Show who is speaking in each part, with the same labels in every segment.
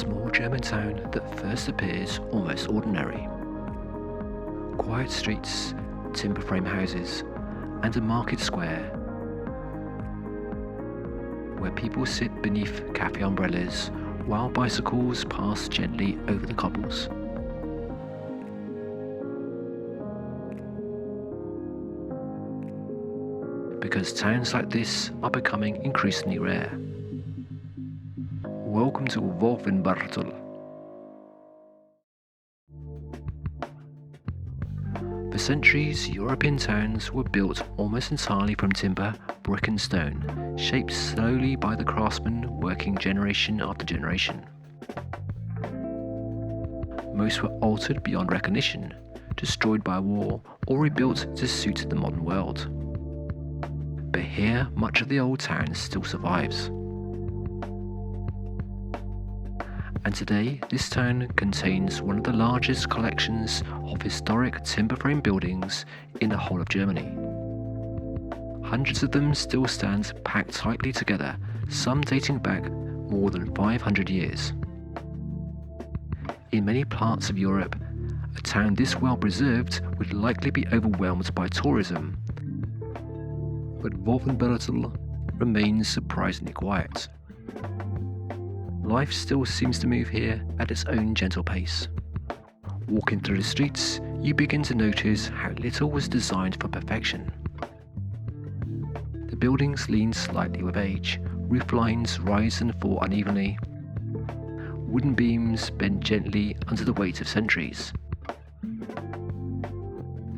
Speaker 1: small German town that first appears almost ordinary. Quiet streets, timber frame houses, and a market square where people sit beneath cafe umbrellas while bicycles pass gently over the cobbles. Because towns like this are becoming increasingly rare. Welcome to Wolfenbüttel. For centuries, European towns were built almost entirely from timber, brick and stone, shaped slowly by the craftsmen working generation after generation. Most were altered beyond recognition, destroyed by war, or rebuilt to suit the modern world. But here, much of the old town still survives. And today, this town contains one of the largest collections of historic timber frame buildings in the whole of Germany. Hundreds of them still stand packed tightly together, some dating back more than 500 years. In many parts of Europe, a town this well preserved would likely be overwhelmed by tourism. But Wolfenbüttel remains surprisingly quiet. Life still seems to move here at its own gentle pace. Walking through the streets, you begin to notice how little was designed for perfection. The buildings lean slightly with age, roof lines rise and fall unevenly. Wooden beams bend gently under the weight of centuries.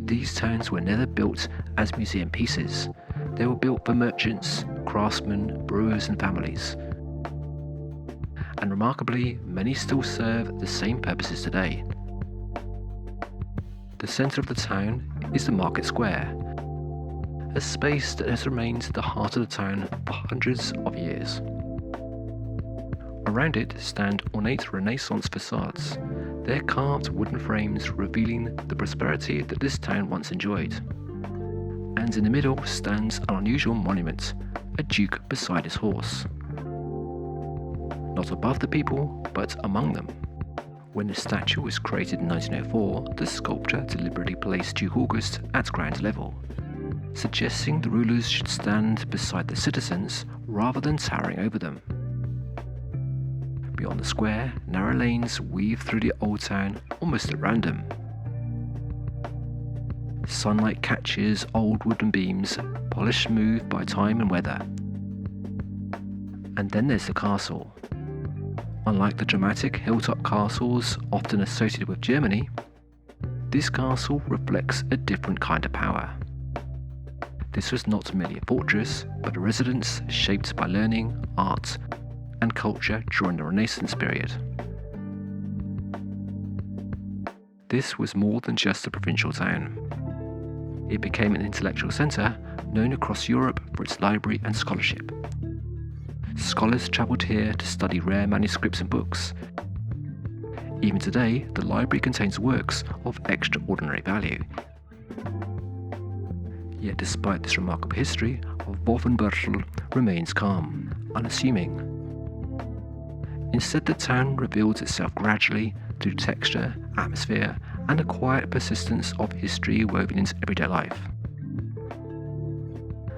Speaker 1: These towns were never built as museum pieces. They were built for merchants, craftsmen, brewers and families. And remarkably, many still serve the same purposes today. The centre of the town is the market square, a space that has remained the heart of the town for hundreds of years. Around it stand ornate Renaissance facades, their carved wooden frames revealing the prosperity that this town once enjoyed. And in the middle stands an unusual monument, a duke beside his horse. Not above the people, but among them. When the statue was created in 1904, the sculptor deliberately placed Duke August at ground level, suggesting the rulers should stand beside the citizens rather than towering over them. Beyond the square, narrow lanes weave through the old town almost at random. Sunlight catches old wooden beams, polished smooth by time and weather. And then there's the castle. Unlike the dramatic hilltop castles often associated with Germany, this castle reflects a different kind of power. This was not merely a fortress, but a residence shaped by learning, art, and culture during the Renaissance period. This was more than just a provincial town. It became an intellectual centre known across Europe for its library and scholarship. Scholars travelled here to study rare manuscripts and books. Even today, the library contains works of extraordinary value. Yet despite this remarkable history, Wolfenbüttel remains calm, unassuming. Instead, the town reveals itself gradually through texture, atmosphere, and a quiet persistence of history woven into everyday life.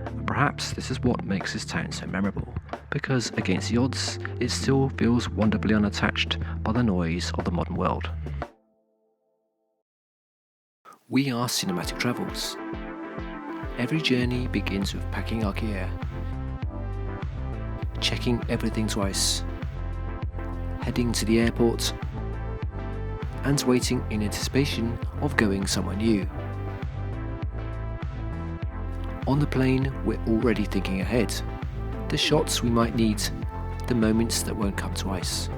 Speaker 1: And perhaps this is what makes this town so memorable, because against the odds, it still feels wonderfully unattached by the noise of the modern world. We are Cinematic Travels. Every journey begins with packing our gear, checking everything twice, heading to the airport, and waiting in anticipation of going somewhere new. On the plane, we're already thinking ahead. The shots we might need, the moments that won't come twice.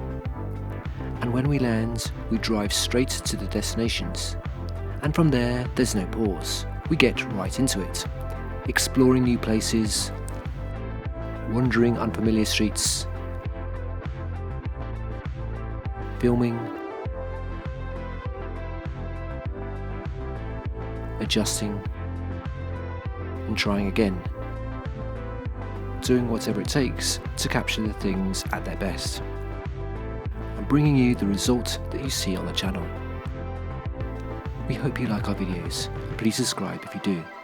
Speaker 1: And when we land, we drive straight to the destinations. And from there, there's no pause. We get right into it, exploring new places, wandering unfamiliar streets, filming, adjusting, and trying again, doing whatever it takes to capture the things at their best. and bringing you the result that you see on the channel. We hope you like our videos. Please subscribe if you do.